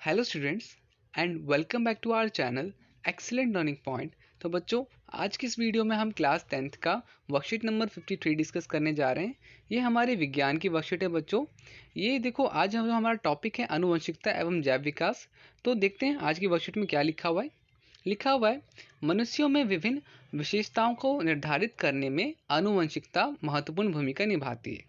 Hello students and welcome back to our channel excellent learning point. तो बच्चों, आज की इस वीडियो में हम क्लास 10th का वर्कशीट नंबर 53 डिस्कस करने जा रहे हैं। ये हमारे विज्ञान की वर्कशीट है बच्चों। ये देखो, आज हम हमारा टॉपिक है आनुवंशिकता एवं जैव विकास। तो देखते हैं आज की वर्कशीट में क्या लिखा हुआ है। लिखा हुआ है, मनुष्यों में विभिन्न विशेषताओं को निर्धारित करने में आनुवंशिकता महत्वपूर्ण भूमिका निभाती है।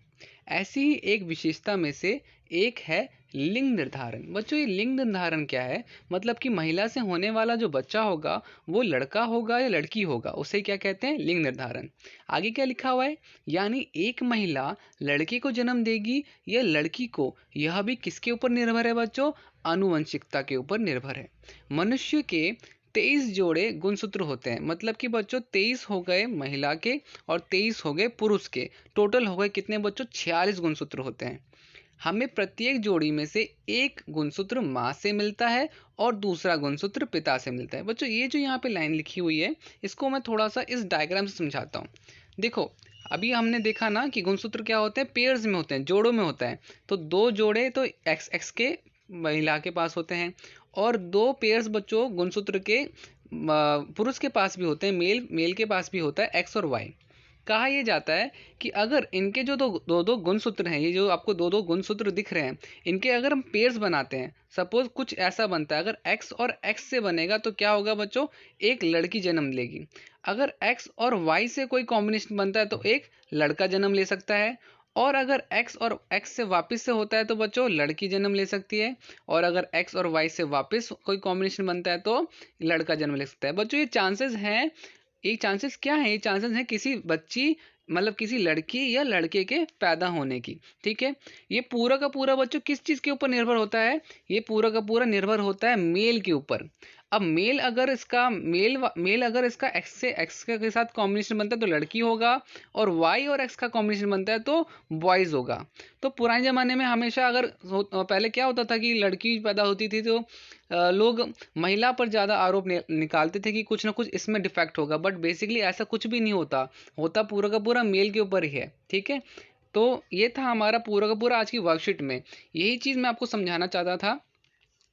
ऐसी ही एक विशेषता में से एक है लिंग निर्धारण। बच्चों, ये लिंग निर्धारण क्या है? मतलब कि महिला से होने वाला जो बच्चा होगा वो लड़का होगा या लड़की होगा, उसे क्या कहते हैं? लिंग निर्धारण। आगे क्या लिखा हुआ है, यानी एक महिला लड़के को जन्म देगी या लड़की को, यह भी किसके ऊपर निर्भर है बच्चों? आनुवंशिकता के ऊपर निर्भर है। मनुष्य के 23 जोड़े गुणसूत्र होते हैं। मतलब कि बच्चों 23 हो गए महिला के और 23 हो गए पुरुष के। टोटल हो गए कितने बच्चों? 46 गुणसूत्र होते हैं। हमें प्रत्येक जोड़ी में से एक गुणसूत्र माँ से मिलता है और दूसरा गुणसूत्र पिता से मिलता है। बच्चों, ये जो यहाँ पे लाइन लिखी हुई है, इसको मैं थोड़ा सा इस डायग्राम से समझाता हूँ। देखो, अभी हमने देखा ना कि गुणसूत्र क्या होते हैं? पेयर्स में होते हैं, जोड़ों में होता है। तो दो जोड़े तो एक्स एक्स के महिला के पास होते हैं और दो पेयर्स बच्चों गुणसूत्र के पुरुष के पास भी होते हैं, मेल मेल के पास भी होता है, एक्स और वाई। कहा यह जाता है कि अगर इनके जो दो दो गुणसूत्र हैं, ये जो आपको दो दो गुणसूत्र दिख रहे हैं, इनके अगर हम पेयर्स बनाते हैं, सपोज कुछ ऐसा बनता है, अगर x और x से बनेगा तो क्या होगा बच्चों? एक लड़की जन्म लेगी। अगर x और y से कोई कॉम्बिनेशन बनता है तो एक लड़का जन्म ले सकता है। और अगर x और x से वापस से होता है तो बच्चों लड़की जन्म ले सकती है। और अगर x और y से वापस कोई कॉम्बिनेशन बनता है तो लड़का जन्म ले सकता है। बच्चों, ये चांसेस हैं। ये चांसेस क्या है? ये चांसेस हैं किसी बच्ची, मतलब किसी लड़की या लड़के के पैदा होने की। ठीक है, ये पूरा का पूरा बच्चों किस चीज़ के ऊपर निर्भर होता है? ये पूरा का पूरा निर्भर होता है मेल के ऊपर। अब मेल अगर इसका एक्स से एक्स के साथ कॉम्बिनेशन बनता है तो लड़की होगा, और वाई और एक्स का कॉम्बिनेशन बनता है तो बॉयज़ होगा। तो पुराने ज़माने में हमेशा पहले क्या होता था कि लड़की पैदा होती थी तो लोग महिला पर ज़्यादा आरोप निकालते थे कि कुछ ना कुछ इसमें डिफेक्ट होगा, बट बेसिकली ऐसा कुछ भी नहीं होता। होता पूरा का पूरा मेल के ऊपर ही है। ठीक है, तो ये था हमारा पूरा का पूरा आज की वर्कशीट में। यही चीज़ मैं आपको समझाना चाहता था।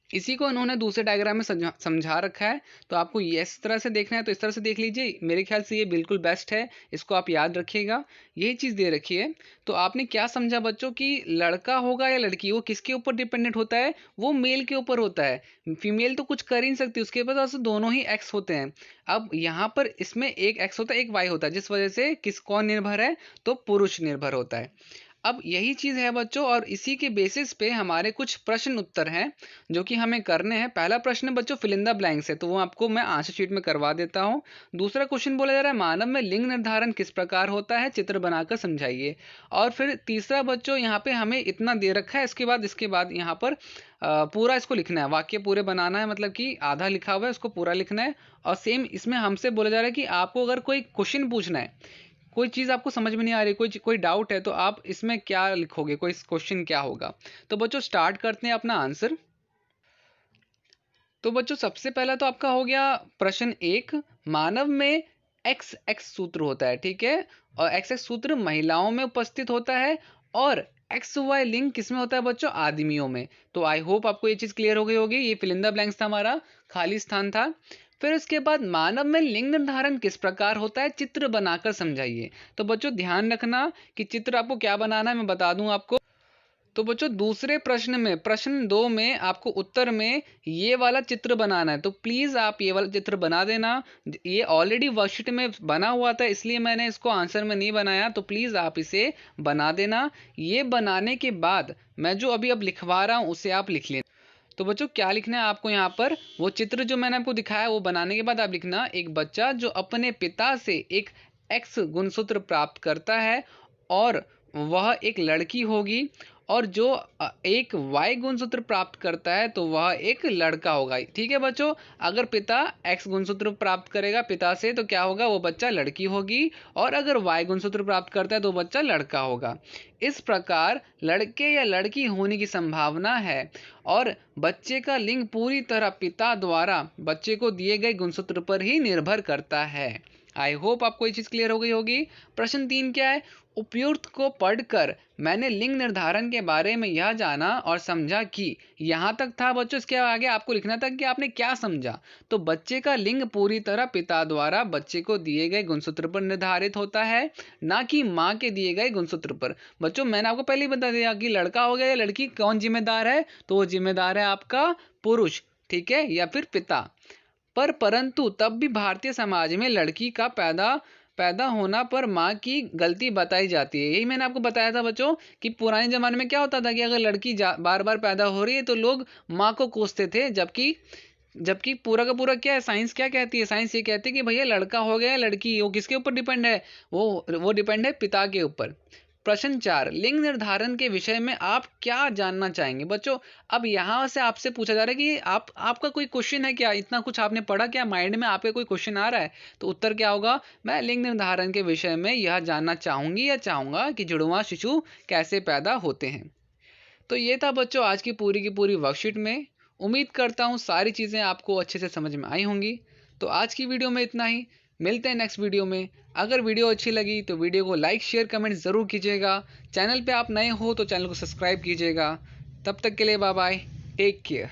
इसी को इन्होंने दूसरे डायग्राम में समझा रखा है। तो आपको ये इस तरह से देखना है तो इस तरह से देख लीजिए। मेरे ख्याल से ये बिल्कुल बेस्ट है, इसको आप याद रखिएगा। यही चीज़ दे रखी है। तो आपने क्या समझा बच्चों कि लड़का होगा या लड़की, वो किसके ऊपर डिपेंडेंट होता है? वो मेल के ऊपर होता है। फीमेल तो कुछ कर ही नहीं सकती, उसके पास दोनों ही एक्स होते हैं। अब यहाँ पर इसमें एक एक्स होता है, एक वाई होता है, जिस वजह से कौन निर्भर है? तो पुरुष निर्भर होता है। अब यही चीज़ है बच्चों, और इसी के बेसिस पे हमारे कुछ प्रश्न उत्तर हैं जो कि हमें करने हैं। पहला प्रश्न है बच्चों फिल इन द ब्लैंक्स है, तो वो आपको मैं आंसर शीट में करवा देता हूँ। दूसरा क्वेश्चन बोला जा रहा है, मानव में लिंग निर्धारण किस प्रकार होता है? चित्र बनाकर समझाइए। और फिर तीसरा बच्चों, यहाँ पे हमें इतना दे रखा है, इसके बाद यहाँ पर पूरा इसको लिखना है, वाक्य पूरे बनाना है। मतलब कि आधा लिखा हुआ है, उसको पूरा लिखना है। और सेम इसमें हमसे बोला जा रहा है कि आपको अगर कोई क्वेश्चन पूछना है, कोई चीज़ आपको समझ में नहीं आ रही, कोई डाउट है, तो आप इसमें क्या लिखोगे, कोई क्वेश्चन क्या होगा? तो बच्चों स्टार्ट करते हैं अपना आंसर। तो बच्चों सबसे पहला तो आपका हो गया प्रश्न एक, मानव में एक्स एक्स सूत्र होता है। ठीक है, और एक्स एक्स सूत्र महिलाओं में उपस्थित होता है, और एक्स वाई लिंग किस में होता है बच्चों? आदमियों में। तो आई होप आपको ये चीज़ क्लियर हो गई होगी। ये फिल इन द ब्लैंक्स था, हमारा खाली स्थान था। फिर उसके बाद मानव में लिंग निर्धारण किस प्रकार होता है? चित्र बनाकर समझाइए। तो बच्चों ध्यान रखना कि चित्र आपको क्या बनाना है, मैं बता दूं आपको। तो बच्चों दूसरे प्रश्न में, प्रश्न दो में आपको उत्तर में ये वाला चित्र बनाना है। तो प्लीज़ आप ये वाला चित्र बना देना। ये ऑलरेडी वर्कशीट में बना हुआ था, इसलिए मैंने इसको आंसर में नहीं बनाया। तो प्लीज़ आप इसे बना देना। ये बनाने के बाद मैं जो अभी अब लिखवा रहा हूँ उसे आप लिख लेना। तो बच्चों क्या लिखना है आपको यहाँ पर? वो चित्र जो मैंने आपको दिखाया वो बनाने के बाद आप लिखना, एक बच्चा जो अपने पिता से एक एक्स गुणसूत्र प्राप्त करता है और वह एक लड़की होगी, और जो एक वाई गुणसूत्र प्राप्त करता है तो वह एक लड़का होगा। ठीक है बच्चों, अगर पिता एक्स गुणसूत्र प्राप्त करेगा पिता से तो क्या होगा? वो बच्चा लड़की होगी, और अगर वाई गुणसूत्र प्राप्त करता है तो बच्चा लड़का होगा। इस प्रकार लड़के या लड़की होने की संभावना है, और बच्चे का लिंग पूरी तरह पिता द्वारा बच्चे को दिए गए गुणसूत्र पर ही निर्भर करता है। आई होप आपको ये चीज़ क्लियर हो गई होगी। प्रश्न 3 क्या है? उपयुक्त को पढ़कर मैंने लिंग निर्धारण के बारे में यह जाना और समझा कि, यहाँ तक था बच्चों। इसके आगे आपको लिखना था कि आपने क्या समझा। तो बच्चे का लिंग पूरी तरह पिता द्वारा बच्चे को दिए गए गुणसूत्र पर निर्धारित होता है, ना कि माँ के दिए गए गुणसूत्र पर। बच्चों मैंने आपको पहले ही बता दिया कि लड़का हो गया या लड़की, कौन जिम्मेदार है? तो वो जिम्मेदार है आपका पुरुष, ठीक है, या फिर पिता। परंतु तब भी भारतीय समाज में लड़की का पैदा होना पर माँ की गलती बताई जाती है। यही मैंने आपको बताया था बच्चों कि पुराने जमाने में क्या होता था कि अगर लड़की बार बार पैदा हो रही है तो लोग माँ को कोसते थे, जबकि पूरा का पूरा क्या है, साइंस क्या कहती है? साइंस ये कहती है कि भैया लड़का हो गया, लड़की वो किसके ऊपर डिपेंड है? वो डिपेंड है पिता के ऊपर। प्रश्न 4, लिंग निर्धारण के विषय में आप क्या जानना चाहेंगे? बच्चों अब यहाँ से आपसे पूछा जा रहा है कि आपका कोई क्वेश्चन है क्या? इतना कुछ आपने पढ़ा क्या? माइंड में आपके कोई क्वेश्चन आ रहा है? तो उत्तर क्या होगा? मैं लिंग निर्धारण के विषय में यह जानना चाहूंगी या चाहूंगा कि जुड़वां शिशु कैसे पैदा होते हैं। तो ये था बच्चों आज की पूरी वर्कशीट में। उम्मीद करता हूँ सारी चीज़ें आपको अच्छे से समझ में आई होंगी। तो आज की वीडियो में इतना ही। मिलते हैं नेक्स्ट वीडियो में। अगर वीडियो अच्छी लगी तो वीडियो को लाइक शेयर कमेंट ज़रूर कीजिएगा। चैनल पे आप नए हो तो चैनल को सब्सक्राइब कीजिएगा। तब तक के लिए बाय बाय, टेक केयर।